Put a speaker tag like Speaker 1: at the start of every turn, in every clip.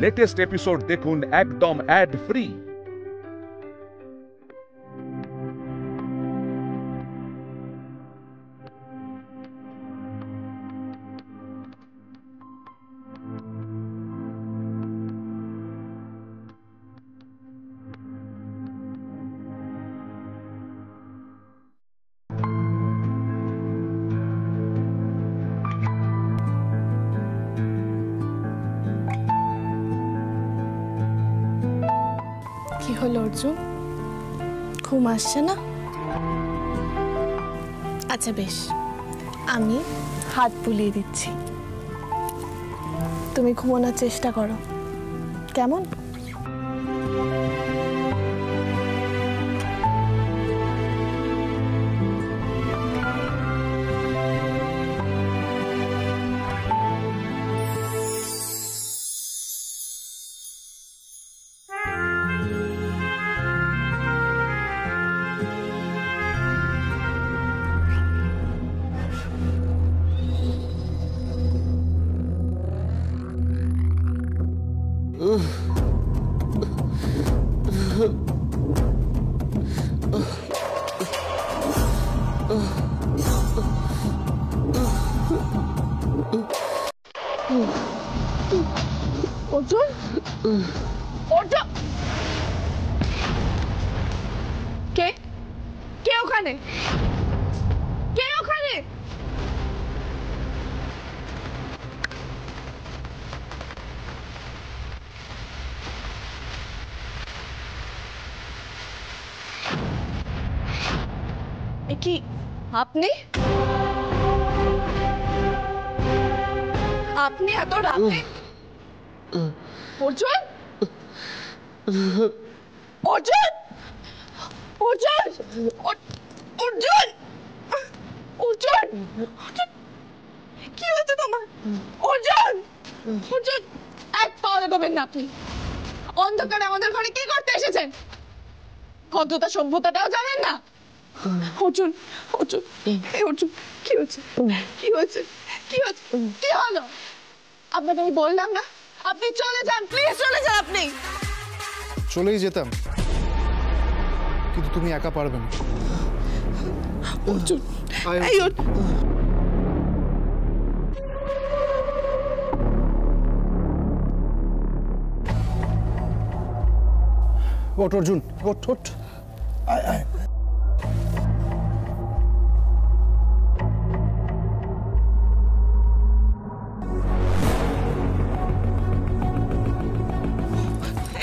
Speaker 1: Latest episode দেখুন একদম add free.
Speaker 2: কি হলো অর্জুন, ঘুম আসছে না? আচ্ছা বেশ, আমি হাত বুলিয়ে দিচ্ছি, তুমি ঘুমানোর চেষ্টা করো, কেমন? অর্জুন, অর্জুন, কে কে ওখানে? কে ওখানে? কি আপনি? আপনি এত রাতে? অর্জুন, অর্জুন, অর্জুন, অর্জুন, অর্জুন, কি হয়েছে তোমার? অর্জুন, অর্জুন, এক পাও এগোবেন না আপনি। অন্ধকারে আমাদের ঘরে কি করতে এসেছেন? ভদ্রতা সভ্যতাটাও জানেন না? অর্জুন, অর্জুন, অর্জুন, কি হয়েছে? কি হয়েছে? কি হয়েছে? কি হলো? আপনাকে আমি বললাম না আপনি চলে যান, প্লিজ চলে যান। আপনি
Speaker 3: চলেই যেতাম, কিন্তু তুমি একা পারবে না।
Speaker 2: অর্জুন, এই
Speaker 3: ওঠ অর্জুন, ওঠ ওঠ, আয় আয়।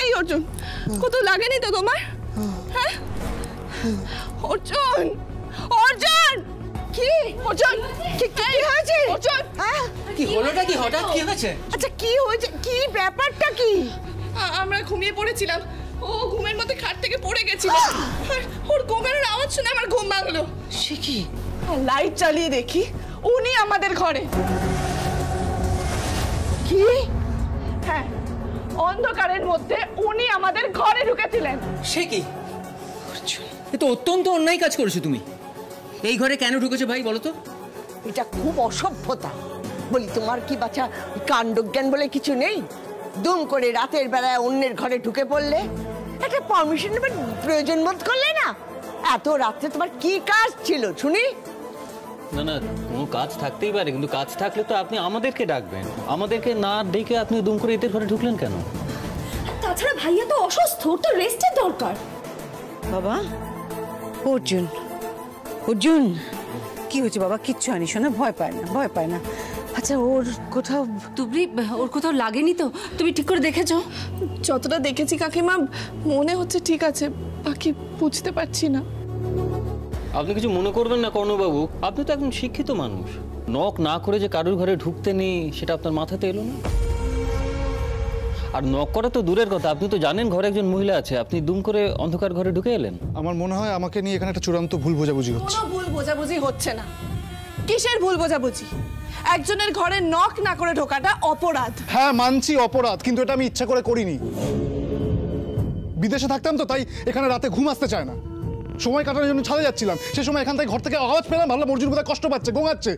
Speaker 2: এই অর্জুন, কত লাগেনি তো তোমার? হ্যাঁ অর্জুন, অর্জুন, কি অর্জুন, কি হয়েছে অর্জুন? হ্যাঁ
Speaker 4: কি হলোটা কি? হঠাৎ কি হয়েছে?
Speaker 2: আচ্ছা কি হয়েছে, কি ব্যাপারটা কি? আমরা ঘুমিয়ে পড়েছিলাম, ও ঘুমের মধ্যে খাট থেকে পড়ে গেছিল, ওর গোঙানোর আওয়াজ শুনে আমার ঘুম ভাঙলো।
Speaker 4: সে কি?
Speaker 2: লাইট চালিয়ে দেখি উনি আমাদের ঘরে। কি? হ্যাঁ, অন্ধকারের মধ্যে উনি আমাদের ঘরে ঢুকেছিলেন।
Speaker 4: সে কি? এ তো অত্যন্ত অন্যায় কাজ করেছো তুমি। এই ঘরে কেন ঢুকেছো ভাই বলো তো?
Speaker 5: এটা খুব অসভ্যতা। বলি তোমার কি বাচ্চা কাণ্ডজ্ঞান বলে কিছু নেই? দুম করে রাতের বেলায় অন্যের ঘরে ঢুকে পড়লে, একটা পারমিশন নেবার প্রয়োজন বোধ করলে না? এত রাত্রে তোমার কি কাজ ছিল শুনি?
Speaker 4: না না, কোনো কাজ থাকতেই পারে, কিন্তু কাজ থাকলে তো আপনি আমাদেরকে ডাকবেন। আমাদেরকে না ডেকে আপনি দুম করে এদের ঘরে ঢুকলেন কেন?
Speaker 6: তাছাড়া ভাইয়া তো অসুস্থ, ওর তো রেস্টের দরকার।
Speaker 7: বাবা অর্জুন, অর্জুন কি হয়েছে বাবা? কিচ্ছু আনি, শোনা, ভয় পায় না, ভয় পায় না। আচ্ছা ওর কোথাও?
Speaker 6: তুবরি, ওর কোথাও লাগেনি তো? তুমি ঠিক করে দেখেছো?
Speaker 2: যতটা দেখেছি কাকিমা মনে হচ্ছে ঠিক আছে, বাকি বুঝতে পারছি না।
Speaker 4: আপনি কিছু মনে করবেন না কর্ণবাবু, আপনি তো একদম শিক্ষিত মানুষ। নক না করে যে কারোর ঘরে ঢুকতে নেই সেটা আপনার মাথাতে এলো না? আর নক করা তো দূরের কথা, আপনি তো জানেন ঘরে একজন মহিলা আছে, আপনি দুম করে অন্ধকার ঘরে ঢুকে এলেন।
Speaker 3: আমার মনে হয় আমাকে নিয়ে এখানে একটা চূড়ান্ত ভুল বোঝাবুঝি হচ্ছে।
Speaker 2: কোনো ভুল বোঝাবুঝি হচ্ছে না। কিসের ভুল বোঝাবুঝি? একজনের ঘরে নক না করে ঢোকাটা অপরাধ।
Speaker 3: হ্যাঁ মানছি অপরাধ, কিন্তু এটা আমি ইচ্ছা করে করিনি। বিদেশে থাকতাম তো, তাই এখানে রাতে ঘুম আসতে চায় না। সময় কাটানোর জন্য ছাদে যাচ্ছিলাম, সে সময় এখান থেকে ঘর থেকে আওয়াজ পেলাম, ভাবলাম অর্জুন কোথায় কষ্ট পাচ্ছে, গোঙাচ্ছে,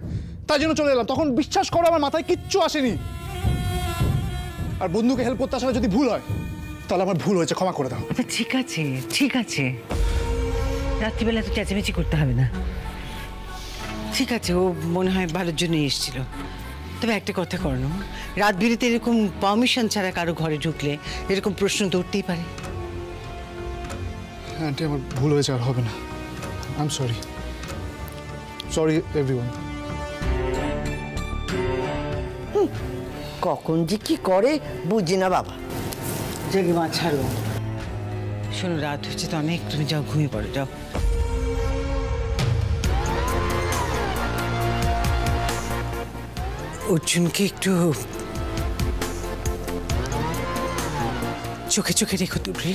Speaker 3: তাই জন্য চলে এলাম। তখন বিশ্বাস করো আমার মাথায় কিচ্ছু আসেনি। আর বন্ধুকে হেল্প করতে আসলে যদি ভুল হয় তাহলে আমার ভুল হয়েছে, ক্ষমা করে দাও।
Speaker 7: আচ্ছা ঠিক আছে ঠিক আছে, রাত্রিবেলা তো চেঁচামেচি করতে হবে না। ঠিক আছে, ও মনে হয় ভালোর জন্যই এসেছিল। তবে একটা কথা করো, রাত বিরেতে এরকম পারমিশন ছাড়া কারো ঘরে ঢুকলে এরকম প্রশ্ন তো উঠতেই পারে।
Speaker 3: হ্যাঁ আন্টি, আমার ভুল হয়েছে, আর হবে না। I am sorry, sorry everyone.
Speaker 5: কখন যে কি করে বুঝি না বাবা।
Speaker 7: জেগে মা ছাড়ো, শোনো রাত হচ্ছে তো অনেক, তুমি যাও ঘুমিয়ে পড়ো, যাও। অর্জুনকে একটু চোখে চোখে রেখো তুবড়ি।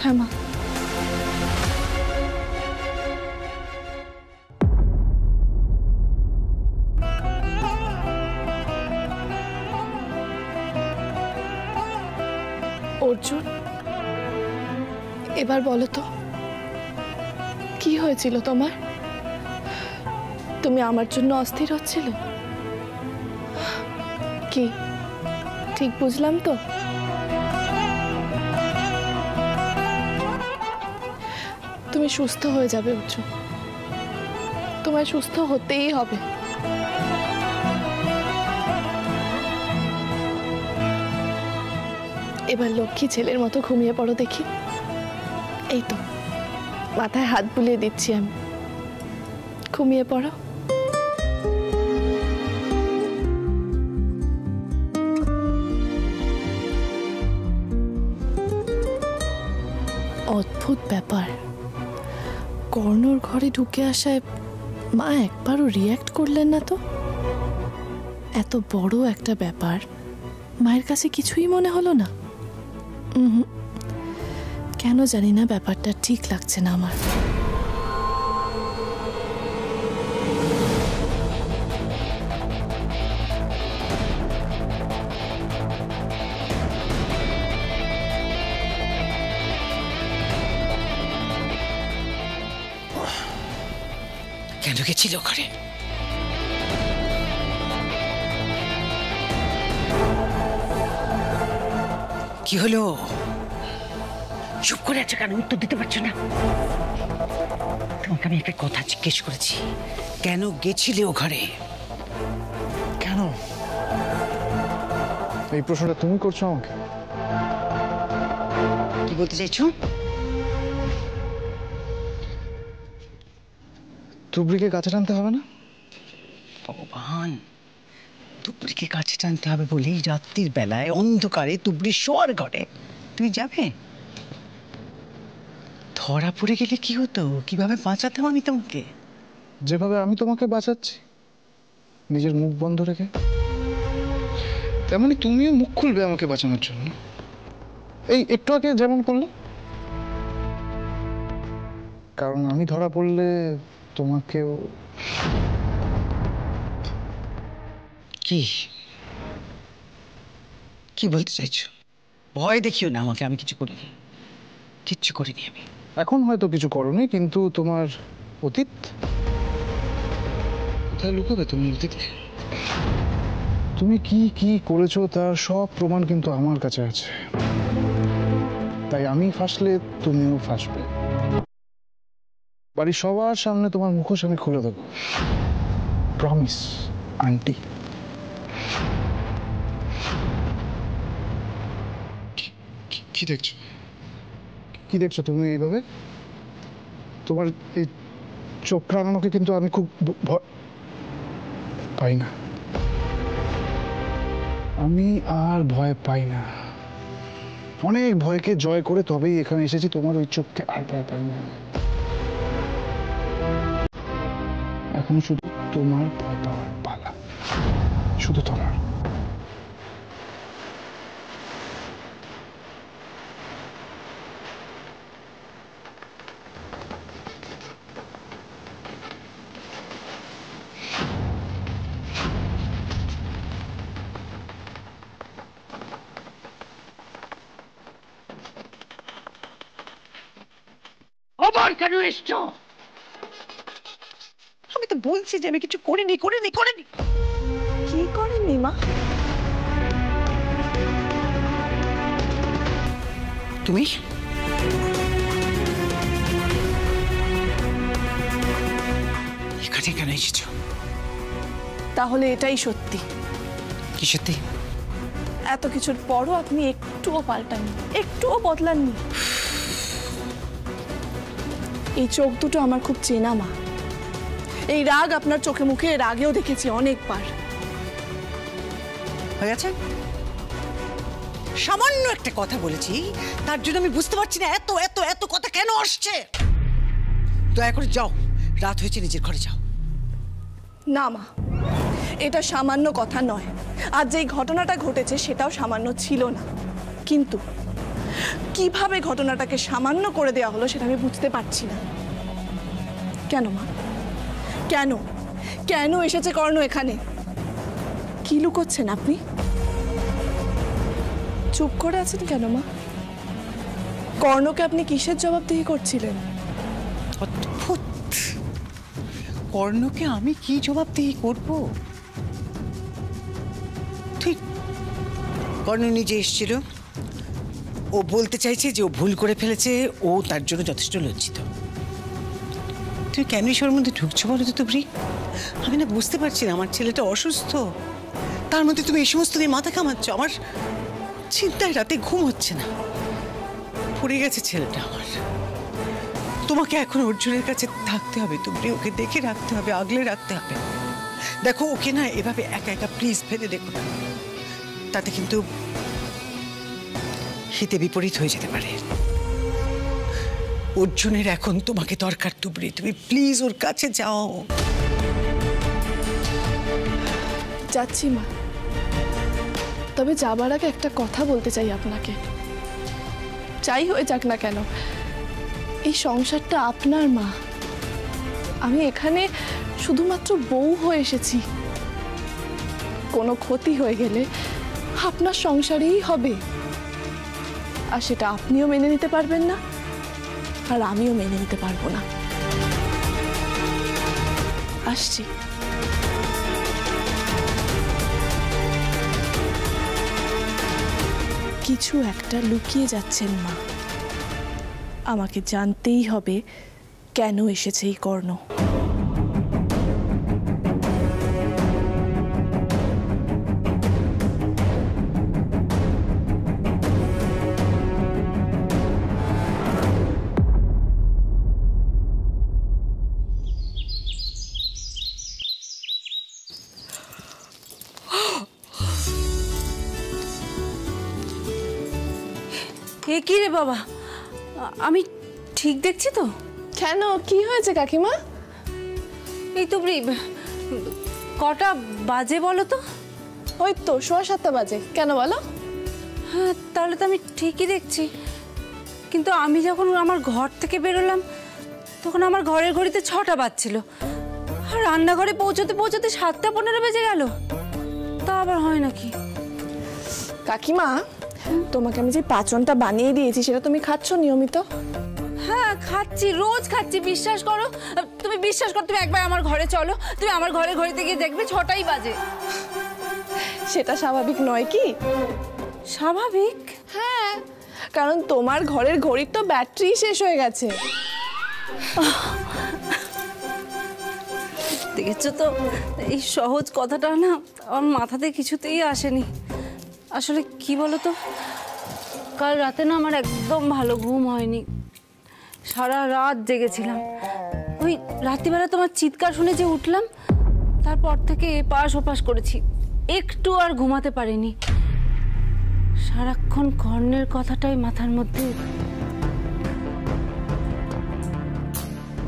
Speaker 2: হ্যাঁ মা। অর্জুন, এবার বলো তো কি হয়েছিল তোমার? তুমি আমার জন্য অস্থির হচ্ছিলে? কি ঠিক বুঝলাম তো? তুমি সুস্থ হয়ে যাবে অর্জুন, তোমায় সুস্থ হতেই হবে। এবার লক্ষ্মী ছেলের মতো ঘুমিয়ে পড়ো দেখি। এই তো মাথায় হাত বুলিয়ে দিচ্ছি আমি, ঘুমিয়ে পড়ো। অদ্ভুত ব্যাপার, কর্ণর ঘরে ঢুকে আসায় মা একবারও রিয়্যাক্ট করলেন না তো। এত বড় একটা ব্যাপার মায়ের কাছে কিছুই মনে হলো না। কেন জানি না, ব্যাপারটা ঠিক লাগছে না আমার।
Speaker 7: কেন গেছিল ঘরে? কি হলো? চুপ করে আছো কেন? উত্তর দিতে পারছো না? তোমাকে আমি একটা কথা জিজ্ঞেস করেছি, কেন গেছিলে ও ঘরে?
Speaker 3: কেন এই প্রশ্নটা তুমি করছো আমাকে?
Speaker 7: কি বলতে চাইছো?
Speaker 3: তুবড়িকে কাছে টানতে হবে না?
Speaker 7: ভগবান, তুবড়িকে কাছে টানতে হবে বলেই রাত্রির বেলায় অন্ধকারে তুবড়ি শোয়ার ঘরে তুমি যাবে? ধরা পড়ে গেলে কি হতো? কিভাবে বাঁচাতাম আমি তোমাকে?
Speaker 3: যেভাবে আমি তোমাকে বাঁচাচ্ছি, নিজের মুখ বন্ধ রেখে, তেমনি তুমিও মুখ খুলবে আমাকে বাঁচানোর জন্য। এই একটু আগে যেমন করলে। কারণ আমি ধরা পড়লে তোমাকেও।
Speaker 7: কি কি বলতে চাইছো? ভয় দেখিও না আমাকে, আমি কিছু করিনি, কিচ্ছু করিনি আমি।
Speaker 3: এখন হয়তো কিছু করোনি, কিন্তু তোমার অতীত কোথায় লুকাবে? তুমি অতীতকে, তুমি কি কি করেছো তার সব প্রমাণ কিন্তু আমার কাছে আছে। তাই আমি ফাঁসলে তুমিও ফাঁসবে। বাড়ির সবার সামনে তোমার মুখোশ আমি খুলে দেবো, প্রমিস আন্টি। কি দেখছো? কি দেখছো তুমি এইভাবে? তোমার এই চোখ রাঙানোকে কিন্তু আমি খুব ভয় পাই না। আমি আর ভয় পাই না, অনেক ভয়কে জয় করে তবেই এখানে এসেছি। তোমার ওই চোখকে আর ভয় পাই না। এখন শুধু তোমার ভয় পাওয়ার পালা, শুধু তোমার।
Speaker 7: আবার কেন এসছো? আমি তো বলছি যে আমি কিছু করিনি।
Speaker 2: কি করেননি মা?
Speaker 7: তুমি এখানে কেন এসেছো?
Speaker 2: তাহলে এটাই সত্যি,
Speaker 7: কি সত্যি?
Speaker 2: এত কিছুর পরও আপনি একটুও পাল্টাননি, একটুও বদলাননি। এই চোখ দুটো আমার খুব চেনা মা। এই রাগ আপনার চোখে মুখে এর আগেও দেখেছি অনেকবার।
Speaker 7: হয়ে গেছে? সামান্য একটা কথা বলেছি, তার জন্য আমি বুঝতে পারছি না এত এত এত কথা কেন আসছে। দয়া করে যাও, রাত হয়েছে, নিজের ঘরে যাও।
Speaker 2: না মা, এটা সামান্য কথা নয়। আর যেই ঘটনাটা ঘটেছে সেটাও সামান্য ছিল না, কিন্তু কিভাবে ঘটনাটাকে সামান্য করে দেওয়া হলো সেটা আমি বুঝতে পারছি না। কেন মা, কেন কেন এসেছে কর্ণ এখানে? কি লুকোচ্ছেন আপনি? চুপ করে আছেন কেন মা? কর্ণকে আপনি কিসের জবাবদিহি করছিলেন?
Speaker 7: অদ্ভুত, কর্ণকে আমি কি জবাবদিহি করব? ঠিক, কর্ণ নিজে এসেছিল, ও বলতে চাইছে যে ও ভুল করে ফেলেছে, ও তার জন্য যথেষ্ট লজ্জিত। তুই কেন এসবের মধ্যে ঢুকছো বলো তো তুবরি? আমি না বুঝতে পারছি না, আমার ছেলেটা অসুস্থ, তার মধ্যে তুমি এই সমস্ত নিয়ে মাথা কামাচ্ছ। আমার চিন্তায় রাতে ঘুম হচ্ছে না, পড়ে গেছে ছেলেটা আমার। তোমাকে এখন অর্জুনের কাছে থাকতে হবে তুবরি, ওকে দেখে রাখতে হবে, আগলে রাখতে হবে। দেখো ওকে না এভাবে একা একা প্লিজ ফেলে দেখো না, তাতে কিন্তু হিতে বিপরীত হয়ে যেতে পারে। অর্জুনের এখন তোমাকে দরকার তুবরি, তুমি প্লিজ ওর কাছে যাও।
Speaker 2: যাচ্ছি মা, তবে যাবার আগে একটা কথা বলতে চাই আপনাকে। যাই হয়ে যাক না কেন, এই সংসারটা আপনার মা। আমি এখানে শুধুমাত্র বউ হয়ে এসেছি। কোনো ক্ষতি হয়ে গেলে আপনার সংসারেই হবে, আর সেটা আপনিও মেনে নিতে পারবেন না, আর আমিও মেনে নিতে পারবো না। আসছি। কিছু একটা লুকিয়ে যাচ্ছেন মা, আমাকে জানতেই হবে কেন এসেছে এই কর্ণ।
Speaker 6: এ কি রে বাবা, আমি ঠিক দেখছি তো?
Speaker 2: কেন, কি হয়েছে কাকিমা?
Speaker 6: এই তো কটা বাজে বলো তো?
Speaker 2: ওই তো 7:15 বাজে। কেন বলো?
Speaker 6: হ্যাঁ, তাহলে তো আমি ঠিকই দেখছি, কিন্তু আমি যখন আমার ঘর থেকে বেরোলাম তখন আমার ঘরের ঘড়িতে 6টা বাজছিল, আর রান্নাঘরে পৌঁছতে পৌঁছতে 7:15 বেজে গেল। তা আবার হয় নাকি?
Speaker 2: কাকিমা, তোমাকে আমি যে পাচনটা বানিয়ে দিয়েছি সেটা তুমি খাচ্ছ নিয়মিত?
Speaker 6: হ্যাঁ খাচ্ছি, রোজ খাচ্ছি, বিশ্বাস করো। তুমি বিশ্বাস করো, তুমি একবার আমার ঘরে চলো, তুমি আমার ঘরের ঘড়িতে গিয়ে দেখবে 6টাই বাজে।
Speaker 2: সেটা স্বাভাবিক নয় কি?
Speaker 6: স্বাভাবিক?
Speaker 2: হ্যাঁ, কারণ তোমার ঘরের ঘড়ির তো ব্যাটারি শেষ হয়ে গেছে।
Speaker 6: দেখেছো তো, এই সহজ কথাটা না আমার মাথাতে কিছুতেই আসেনি। আসলে কি বলো তো, কাল রাতে না আমার একদম ভালো ঘুম হয়নি, সারা রাত জেগেছিলাম। ওই রাত্রিবেলা তোমার চিৎকার শুনে যে উঠলাম, তারপর থেকে এপাশ ওপাশ করেছি, একটু আর ঘুমাতে পারিনি। সারাক্ষণ কর্ণের কথাটাই মাথার মধ্যে।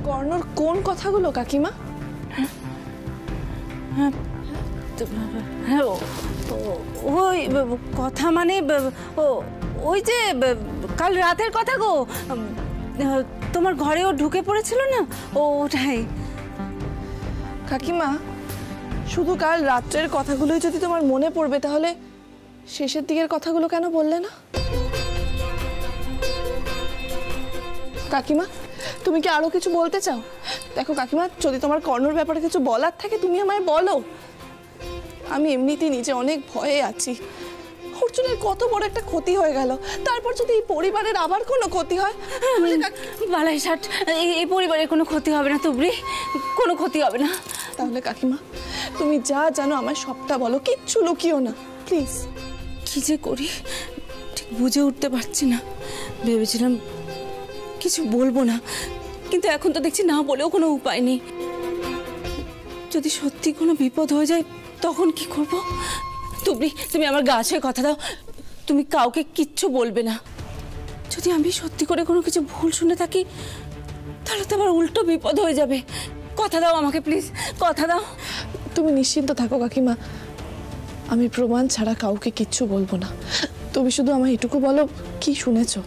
Speaker 2: কর্ণর কোন কথাগুলো কাকিমা?
Speaker 6: হ্যাঁ, ওই কথা মানে ওই যে কাল রাতের কথা গো, তোমার ঘরেও ঢুকে পড়েছিল না, ওটাই।
Speaker 2: কাকিমা, শুধু কাল রাত্রের কথাগুলোই যদি তোমার মনে পড়বে, তাহলে শেষের দিকের কথাগুলো কেন বললে না? কাকিমা, তুমি কি আরো কিছু বলতে চাও? দেখো কাকিমা, যদি তোমার কর্ণর ব্যাপারে কিছু বলার থাকে তুমি আমায় বলো। আমি এমনিতেই নিজে অনেক ভয়ে আছি, অর্জুনের কত বড় একটা ক্ষতি হয়ে গেল, তারপর যদি এই পরিবারের আবার কোনো ক্ষতি হয়।
Speaker 6: বালাই ষাট, এই পরিবারের কোনো ক্ষতি হবে না তুবড়ি, কোনো ক্ষতি হবে না।
Speaker 2: তাহলে কাকিমা তুমি যা জানো আমার সবটা বলো, কিচ্ছু লুকিও না প্লিজ।
Speaker 6: কি যে করি ঠিক বুঝে উঠতে পারছি না। ভেবেছিলাম কিছু বলবো না, কিন্তু এখন তো দেখছি না বলেও কোনো উপায় নেই। যদি সত্যি কোনো বিপদ হয়ে যায় তখন কি করব? তুবড়ি তুমি আমার গা ছুঁয়ে কথা দাও, তুমি কাউকে কিচ্ছু বলবে না। যদি আমি সত্যি করে কোনো কিছু ভুল শুনে থাকি তাহলে তো আবার উল্টো বিপদ হয়ে যাবে। কথা দাও আমাকে প্লিজ, কথা দাও।
Speaker 2: তুমি নিশ্চিন্ত থাকো কাকিমা, আমি প্রমাণ ছাড়া কাউকে কিচ্ছু বলবো না। তুমি শুধু আমায় এটুকু বলো কি শুনেছো।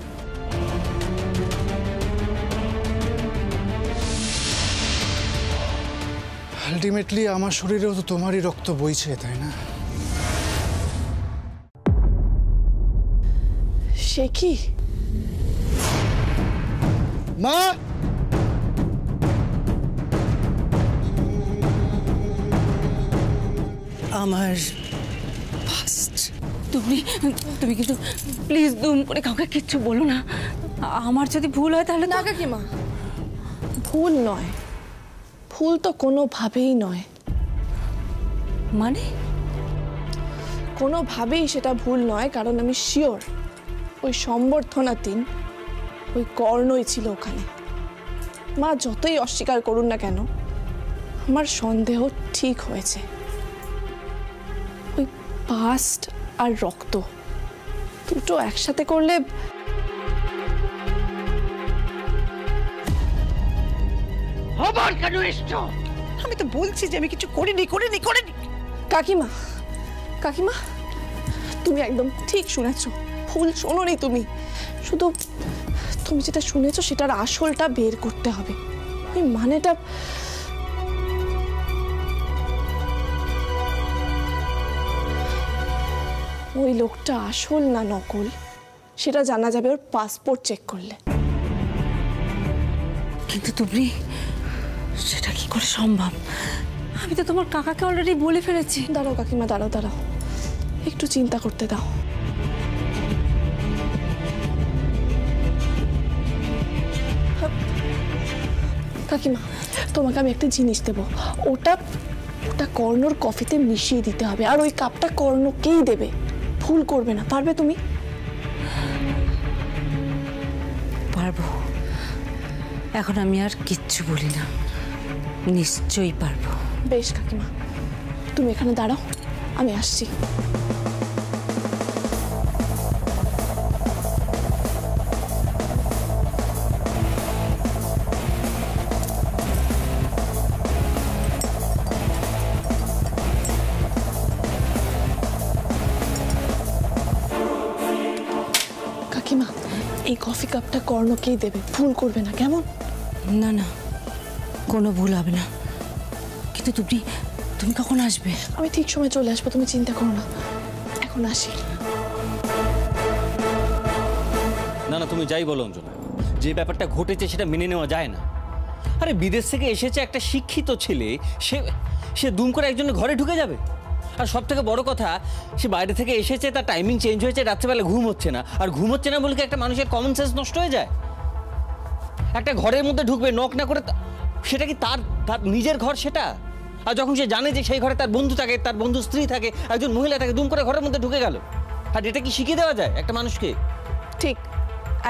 Speaker 3: আলটিমেটলি আমার শরীরেও তো তোমারই রক্ত বইছে, তাই না?
Speaker 2: সে কি?
Speaker 3: মা,
Speaker 7: আমার ফার্স্ট।
Speaker 6: তুমি কিন্তু প্লিজ দুম করে কাউকে কিচ্ছু বলো না। আমার যদি ভুল হয় তাহলে
Speaker 2: না কাকিমা, ভুল নয়, ভুল তো কোনোভাবেই নয়।
Speaker 6: মানে
Speaker 2: কোনোভাবেই সেটা ভুল নয়, কারণ আমি শিওর ওই সম্বর্ধনার দিন ওই কর্ণই ছিল ওখানে। মা যতই অস্বীকার করুন না কেন, আমার সন্দেহ ঠিক হয়েছে। ওই পাস্ট আর রক্ত দুটো একসাথে করলে
Speaker 7: আবার কেন এসছো? আমি তো বলছি যে আমি কিছু করিনি।
Speaker 2: কাকিমা, কাকিমা তুমি একদম ঠিক শুনেছো, ভুল শোনোনি তুমি। শুধু তুমি যেটা শুনেছো সেটার আসলটা বের করতে হবে। ওই মানেটা ওই লোকটা আসল না নকল সেটা জানা যাবে ওর পাসপোর্ট চেক করলে।
Speaker 6: কিন্তু তুবড়ি সেটা কি করে সম্ভব? আমি তো তোমার কাকাকে অলরেডি বলে ফেলেছি।
Speaker 2: দাঁড়াও কাকিমা, দাঁড়াও দাঁড়াও, একটু চিন্তা করতে দাও। কাকিমা তোমাকে আমি একটা জিনিস দেবো, ওটা ওটা কর্ণর কফিতে মিশিয়ে দিতে হবে, আর ওই কাপটা কর্ণকেই দেবে, ভুল করবে না। পারবে তুমি?
Speaker 6: পারবো। এখন আমি আর কিচ্ছু বলি না, নিশ্চয়ই পারবো।
Speaker 2: বেশ কাকিমা, তুমি এখানে দাঁড়াও, আমি আসছি। কাকিমা এই কফি কাপটা কর্ণকেই দেবে, ভুল করবে না, কেমন?
Speaker 6: না না, কোনো ভুল হবে না। কিন্তু তুমি কখন আসবে?
Speaker 2: আমি ঠিক সময় চলে আসবো, তুমি চিন্তা করো না। এখন আসি।
Speaker 4: না না, তুমি যাই বলো অঞ্জনা, যে ব্যাপারটা ঘটেছে সেটা মেনে নেওয়া যায় না। আরে বিদেশ থেকে এসেছে একটা শিক্ষিত ছেলে, সে দুম করে একজনের ঘরে ঢুকে যাবে? আর সব থেকে বড় কথা, সে বাইরে থেকে এসেছে, তার টাইমিং চেঞ্জ হয়েছে, রাত্রেবেলা ঘুম হচ্ছে না। আর ঘুম হচ্ছে না বলে কি একটা মানুষের কমন সেন্স নষ্ট হয়ে যায়? একটা ঘরের মধ্যে ঢুকবে নক না করে, সেটা কি তার নিজের ঘর সেটা? আর যখন সে জানে যে সেই ঘরে তার বন্ধু থাকে, তার বন্ধু স্ত্রী থাকে, একজন মহিলা থাকে, দুম করে ঘরের মধ্যে ঢুকে গেল। আর এটা কি শিখিয়ে দেওয়া যায় একটা মানুষকে?
Speaker 2: ঠিক,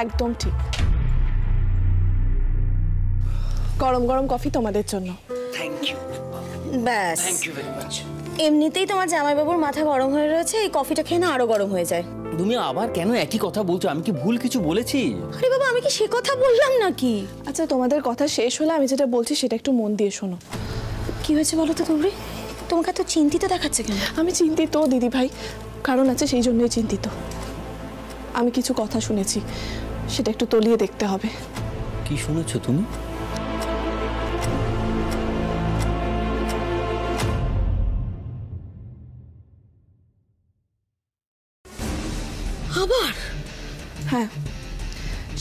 Speaker 2: একদম ঠিক। গরম গরম কফি তোমাদের জন্য।
Speaker 7: Thank you.
Speaker 8: ব্যাস,
Speaker 7: থ্যাংক ইউ ভেরি মাচ।
Speaker 8: এমনিতেই তোমার জামাইবাবুর মাথা গরম হয়ে রয়েছে, এই কফিটা খেয়ে না আরো গরম হয়ে যায়।
Speaker 4: তুমি আবার কেন একই কথা বলছো? আমি কি ভুল কিছু বলেছি?
Speaker 8: আরে বাবা, আমি কি সে কথা বললাম নাকি?
Speaker 2: আচ্ছা তোমাদের কথা শেষ হলে আমি যেটা বলছি সেটা একটু মন দিয়ে শোনো।
Speaker 8: কি হয়েছে বলো তো তুবড়ি? তোমাকে এত চিন্তিত দেখাচ্ছে কেন?
Speaker 2: আমি চিন্তিত দিদি ভাই, কারণ আছে সেই জন্যই চিন্তিত। আমি কিছু কথা শুনেছি, সেটা একটু তলিয়ে দেখতে হবে।
Speaker 4: কি শুনেছো তুমি?
Speaker 8: আবার?
Speaker 2: হ্যাঁ,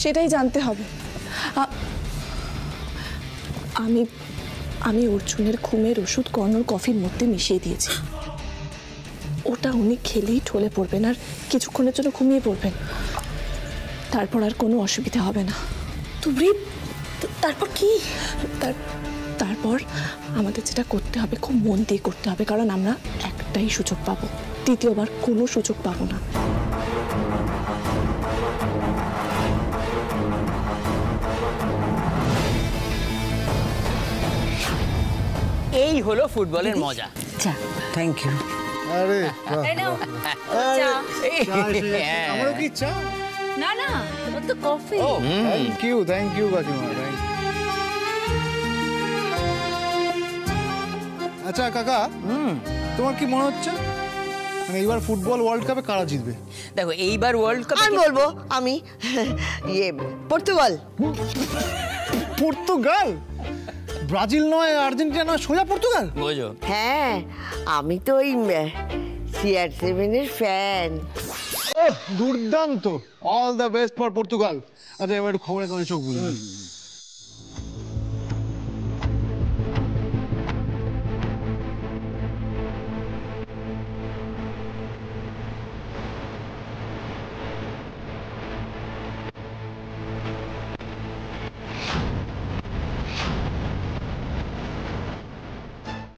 Speaker 2: সেটাই জানতে হবে। আমি আমি অর্জুনের ঘুমের ওষুধ কর্ণর কফির মধ্যে মিশিয়ে দিয়েছি। ওটা উনি খেলেই ঢলে পড়বেন আর কিছুক্ষণের জন্য ঘুমিয়ে পড়বেন, তারপর আর কোনো অসুবিধা হবে না।
Speaker 8: তুবড়ি, তারপর কি?
Speaker 2: তারপর আমাদের যেটা করতে হবে খুব মন দিয়ে করতে হবে, কারণ আমরা একটাই সুযোগ পাবো, দ্বিতীয়বার কোনো সুযোগ পাবো না।
Speaker 9: এই হলো ফুটবলের মজা।
Speaker 7: চা, থ্যাংক ইউ।
Speaker 3: আরে
Speaker 9: আমারও
Speaker 3: কি চা?
Speaker 6: না না, তোমার তো কফি।
Speaker 3: থ্যাংক ইউ কাকিমা। আচ্ছা কাকা, তোমার কি মনে হচ্ছে মানে এইবার ফুটবল ওয়ার্ল্ড কাপে কারা জিতবে?
Speaker 9: দেখো এইবার ওয়ার্ল্ড কাপ
Speaker 5: আমি বলবো, আমি পর্তুগাল।
Speaker 3: পর্তুগাল? ব্রাজিল নয়, আর্জেন্টিনা নয়, সোজা পর্তুগাল?
Speaker 9: বোঝো।
Speaker 5: হ্যাঁ, আমি তো ওই CR7 এর ফ্যান।
Speaker 3: দুর্দান্ত, all the best for Portugal. আচ্ছা এবার একটু খবরের কারণে চোখ বুঝুন।